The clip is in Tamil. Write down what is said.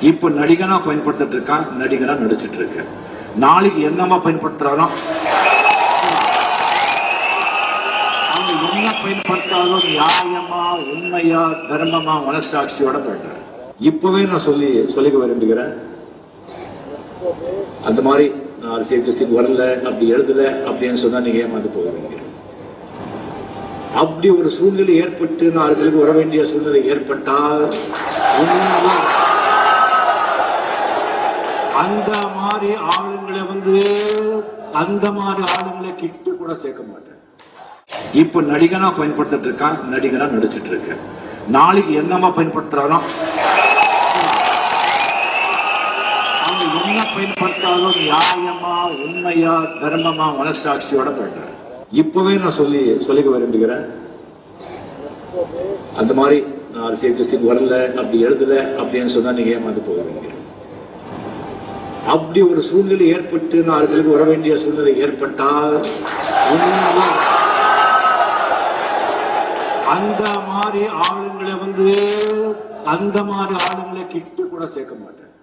இப்ப நடிகனா பயன்படுத்திட்டு இருக்கான், நடிகனா நடிச்சிட்டு இருக்கேன். நாளைக்கு என்னமா பயன்படுத்துறாரோ அவங்க என்ன பயன்படுத்தாலும் நியாயமா, உண்மையா, தர்மமா, மனசாட்சியோட பண்றேன். இப்பவே நான் சொல்லிக்க விரும்புகிறேன். அந்த மாதிரி நான் அரசியல் கிறிஸ்துக்கு வரல, அப்படி எழுதல அப்படின்னு சொன்னா நீங்க ஏமாந்து போவீங்க. அப்படி ஒரு சூழ்நிலை ஏற்பட்டு நான் அரசியலுக்கு வர வேண்டிய சூழ்நிலை ஏற்பட்டால் அந்த மாதிரி ஆளுங்களை கிட்ட கூட சேர்க்க மாட்டேன். இப்ப நடிகனா பயன்படுத்திட்டு இருக்கான், நடிகனா நடிச்சிட்டு இருக்கேன். நாளைக்கு என்னமா பயன்படுத்துறாரோ அவங்க என்ன பயன்படுத்தாலும் நியாயமா, உண்மையா, தர்மமா, மனசாட்சியோட பண்றேன். இப்பவே நான் சொல்லிக்க விரும்புகிறேன். அந்த மாதிரி நான் அரசியல் கிறிஸ்துக்கு வரல, அப்படி எழுதல அப்படின்னு சொன்னா நீங்க ஏமாந்து போவீங்க. அப்படி ஒரு சூழ்நிலை ஏற்பட்டு நான் அரசியலுக்கு வர வேண்டிய சூழ்நிலை ஏற்பட்டால் அந்த மாதிரி ஆளுங்களை கிட்ட கூட சேர்க்க மாட்டேன்.